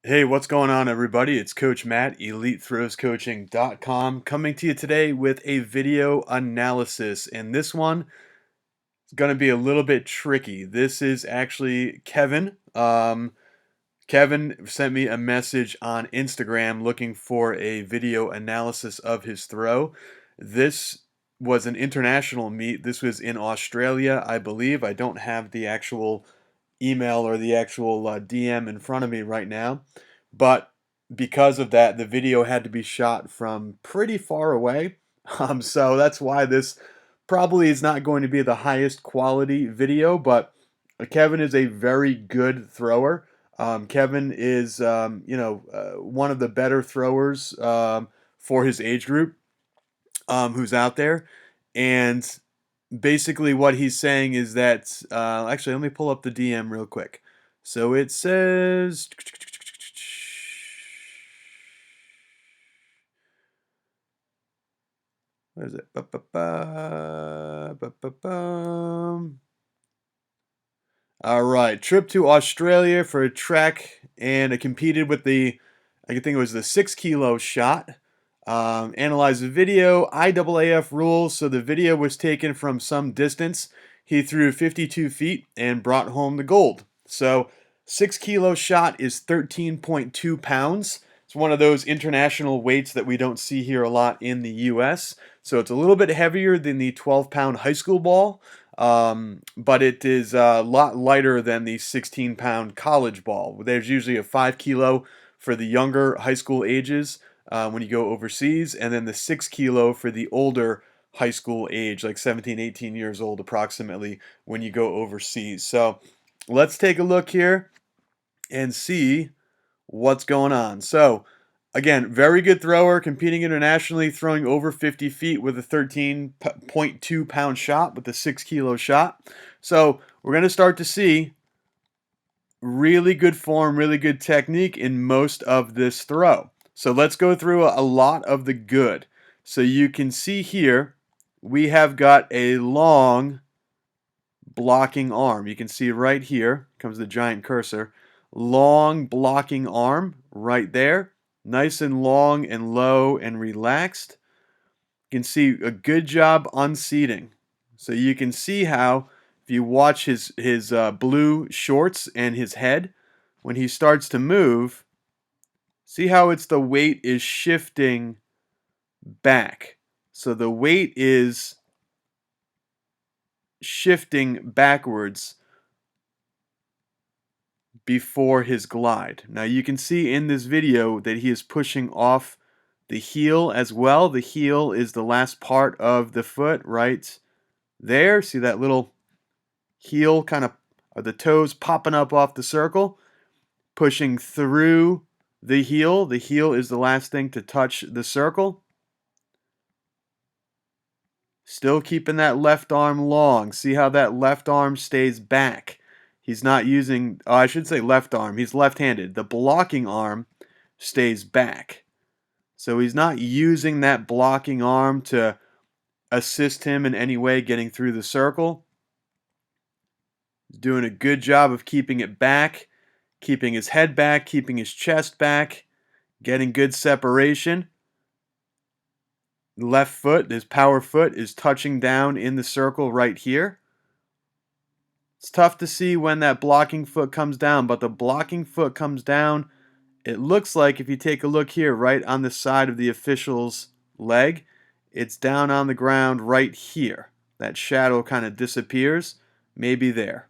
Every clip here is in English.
Hey, what's going on, everybody? It's Coach Matt, EliteThrowsCoaching.com, coming to you today with a video analysis. And this one is going to be a little bit tricky. This is actually Kevin. Kevin sent me a message on Instagram looking for a video analysis of his throw. This was an international meet. This was in Australia, I believe. I don't have the actual email or the actual DM in front of me right now. But because of that, the video had to be shot from pretty far away. So that's why this probably is not going to be the highest quality video, but Kevin is a very good thrower. Kevin is, one of the better throwers for his age group who's out there. And basically what he's saying is that actually let me pull up the DM real quick. So it says what is it? All right, trip to Australia for a trek, and I competed with I think it was the 6 kilo shot. Analyze the video, IAAF rules. So the video was taken from some distance. He threw 52 feet and brought home the gold. So 6 kilo shot is 13.2 pounds. It's one of those international weights that we don't see here a lot in the US. So it's a little bit heavier than the 12-pound high school ball, but it is a lot lighter than the 16-pound college ball. There's usually a 5 kilo for the younger high school ages when you go overseas, and then the 6 kilo for the older high school age, like 17, 18 years old approximately, when you go overseas. So let's take a look here and see what's going on. So again, very good thrower, competing internationally, throwing over 50 feet with a 13.2 pound shot with a 6 kilo shot. So we're going to start to see really good form, really good technique in most of this throw. So let's go through a lot of the good. So you can see here, we have got a long blocking arm. You can see right here, comes the giant cursor, long blocking arm right there. Nice and long and low and relaxed. You can see a good job unseating. So you can see how, if you watch his blue shorts and his head, when he starts to move, see how it's the weight is shifting back. So the weight is shifting backwards before his glide. Now you can see in this video that he is pushing off the heel as well. The heel is the last part of the foot right there. See that little heel kind of, or the toes popping up off the circle, pushing through the heel. The heel is the last thing to touch the circle. Still keeping that left arm long. See how that left arm stays back. He's not using, I should say left arm. He's left-handed. The blocking arm stays back. So he's not using that blocking arm to assist him in any way getting through the circle. He's doing a good job of keeping it back, keeping his head back, keeping his chest back, getting good separation. Left foot, his power foot, is touching down in the circle right here. It's tough to see when that blocking foot comes down, but the blocking foot comes down, it looks like, if you take a look here, right on the side of the official's leg, it's down on the ground right here. That shadow kind of disappears, maybe there.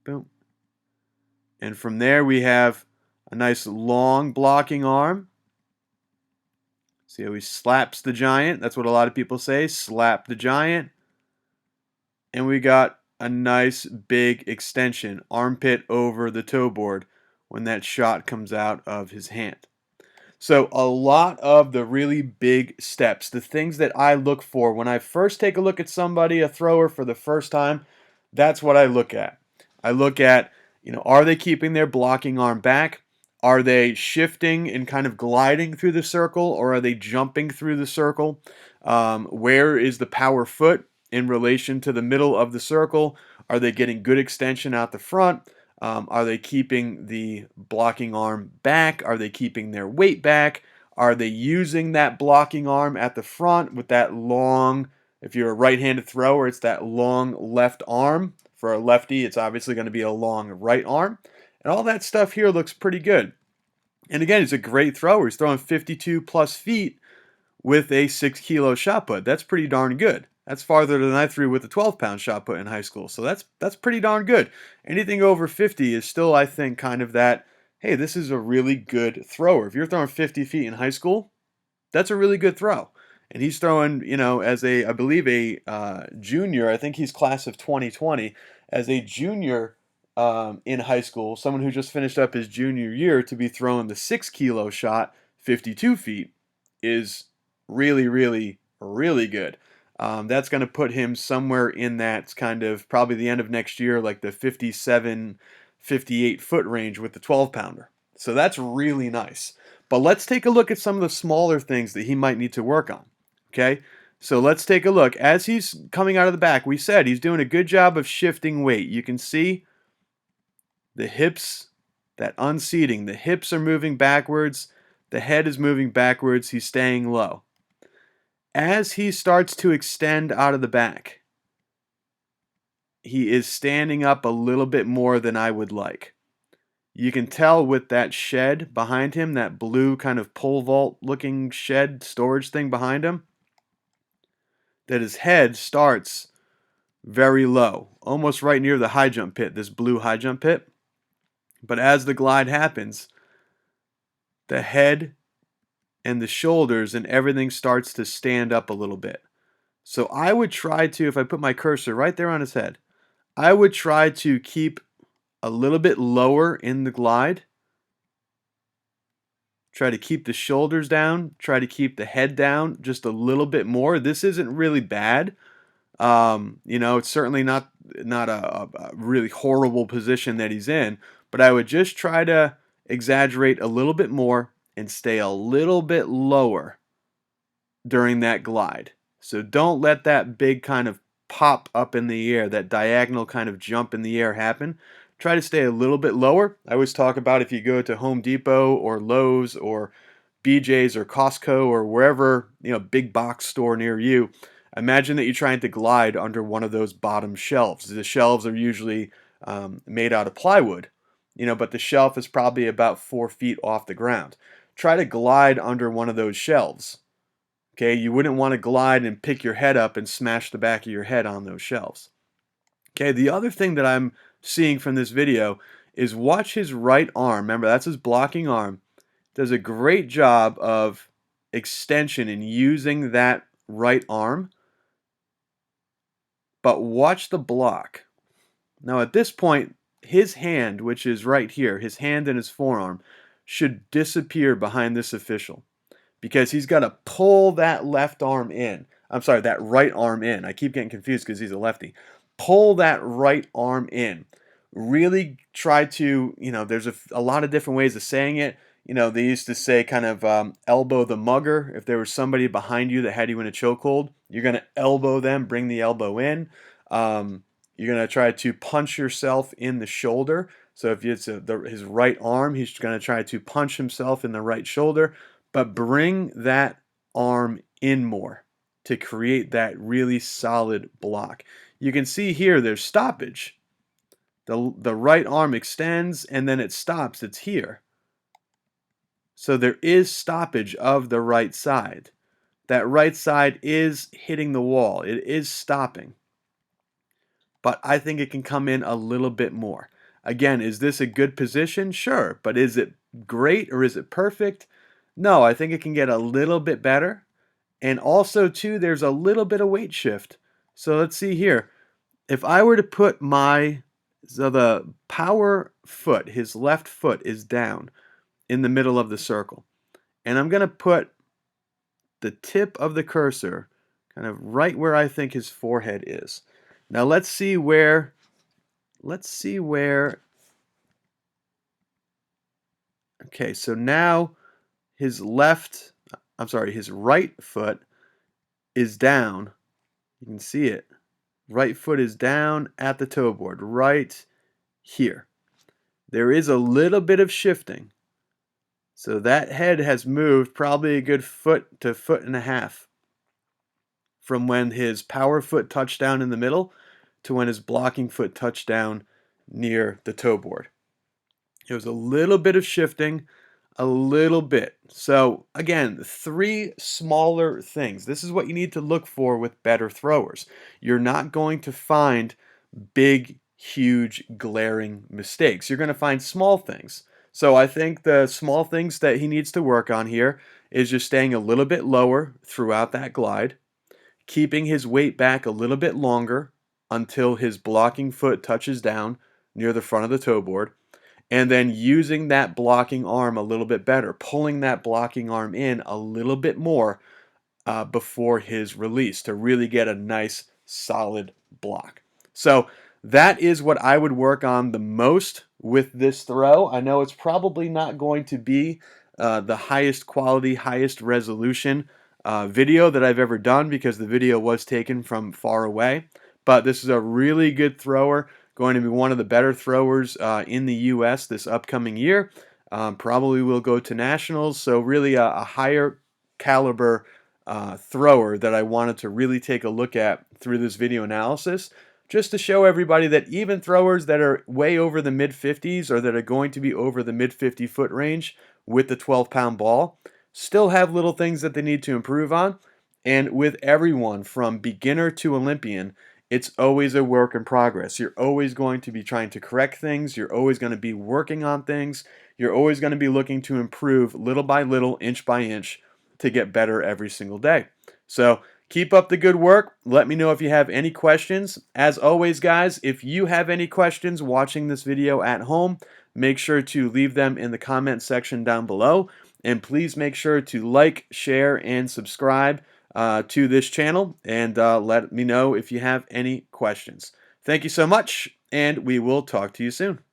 Boom. And from there we have a nice long blocking arm. See how he slaps the giant? That's what a lot of people say, slap the giant. And we got a nice big extension, armpit over the toe board, when that shot comes out of his hand. So a lot of the really big steps, the things that I look for when I first take a look at somebody, a thrower for the first time, that's what I look at. I look at, are they keeping their blocking arm back? Are they shifting and kind of gliding through the circle, or are they jumping through the circle? Where is the power foot in relation to the middle of the circle? Are they getting good extension out the front? Are they keeping the blocking arm back? Are they keeping their weight back? Are they using that blocking arm at the front with that long, if you're a right-handed thrower, it's that long left arm. For a lefty, it's obviously going to be a long right arm. And all that stuff here looks pretty good. And again, he's a great thrower. He's throwing 52 plus feet with a 6 kilo shot put. That's pretty darn good. That's farther than I threw with a 12-pound shot put in high school. So that's pretty darn good. Anything over 50 is still, I think, kind of that, hey, this is a really good thrower. If you're throwing 50 feet in high school, that's a really good throw. And he's throwing, as I believe, a junior. I think he's class of 2020 as a junior in high school, someone who just finished up his junior year to be throwing the 6 kilo shot 52 feet is really, really, really good. That's going to put him somewhere in that kind of probably the end of next year, like the 57, 58 foot range with the 12-pounder. So that's really nice. But let's take a look at some of the smaller things that he might need to work on. Okay? So let's take a look. As he's coming out of the back, we said he's doing a good job of shifting weight. You can see the hips, that unseating. The hips are moving backwards. The head is moving backwards. He's staying low. As he starts to extend out of the back, he is standing up a little bit more than I would like. You can tell with that shed behind him, that blue kind of pole vault looking shed storage thing behind him, that his head starts very low, almost right near the high jump pit, this blue high jump pit. But as the glide happens, the head and the shoulders and everything starts to stand up a little bit. So I would try to, if I put my cursor right there on his head, I would try to keep a little bit lower in the glide. Try to keep the shoulders down. Try to keep the head down just a little bit more. This isn't really bad. It's certainly not a really horrible position that he's in, but I would just try to exaggerate a little bit more and stay a little bit lower during that glide. So don't let that big kind of pop up in the air, that diagonal kind of jump in the air happen. Try to stay a little bit lower. I always talk about if you go to Home Depot or Lowe's or BJ's or Costco or wherever, big box store near you, imagine that you're trying to glide under one of those bottom shelves. The shelves are usually made out of plywood, but the shelf is probably about 4 feet off the ground. Try to glide under one of those shelves. Okay, you wouldn't want to glide and pick your head up and smash the back of your head on those shelves. Okay, the other thing that I'm seeing from this video is watch his right arm. Remember, that's his blocking arm. Does a great job of extension and using that right arm. But watch the block. Now at this point, his hand, which is right here, his hand and his forearm, should disappear behind this official, because he's got to pull that left arm in. I'm sorry, that right arm in. I keep getting confused because he's a lefty. Pull that right arm in. Really try to, there's a lot of different ways of saying it. They used to say kind of elbow the mugger. If there was somebody behind you that had you in a chokehold, you're going to elbow them, bring the elbow in. You're going to try to punch yourself in the shoulder. So if it's his right arm, he's going to try to punch himself in the right shoulder. But bring that arm in more to create that really solid block. You can see here there's stoppage. The right arm extends and then it stops. It's here. So there is stoppage of the right side. That right side is hitting the wall. It is stopping. But I think it can come in a little bit more. Again, is this a good position? Sure. But is it great or is it perfect? No, I think it can get a little bit better. And also, too, there's a little bit of weight shift. So let's see here. If I were to put the power foot, his left foot is down in the middle of the circle. And I'm going to put the tip of the cursor kind of right where I think his forehead is. Now let's see where, okay, so now his right foot is down. You can see it. Right foot is down at the toe board, right here. there is a little bit of shifting. So that head has moved probably a good foot to foot and a half from when his power foot touched down in the middle to when his blocking foot touched down near the toe board. It was a little bit of shifting, a little bit. So again, three smaller things. This is what you need to look for with better throwers. You're not going to find big, huge, glaring mistakes. You're going to find small things. So I think the small things that he needs to work on here is just staying a little bit lower throughout that glide, keeping his weight back a little bit longer until his blocking foot touches down near the front of the toe board, and then using that blocking arm a little bit better, pulling that blocking arm in a little bit more before his release to really get a nice solid block. So that is what I would work on the most with this throw. I know it's probably not going to be the highest quality, highest resolution video that I've ever done because the video was taken from far away. But this is a really good thrower, going to be one of the better throwers in the U.S. this upcoming year. Probably will go to nationals, so really a higher caliber thrower that I wanted to really take a look at through this video analysis, just to show everybody that even throwers that are way over the mid 50s or that are going to be over the mid 50 foot range with the 12-pound ball still have little things that they need to improve on. And with everyone from beginner to Olympian, it's always a work in progress. You're always going to be trying to correct things. You're always going to be working on things. You're always going to be looking to improve little by little, inch by inch, to get better every single day. So keep up the good work. Let me know if you have any questions. As always, guys, if you have any questions watching this video at home, make sure to leave them in the comment section down below. And please make sure to like, share, and subscribe to this channel, and let me know if you have any questions. Thank you so much, and we will talk to you soon.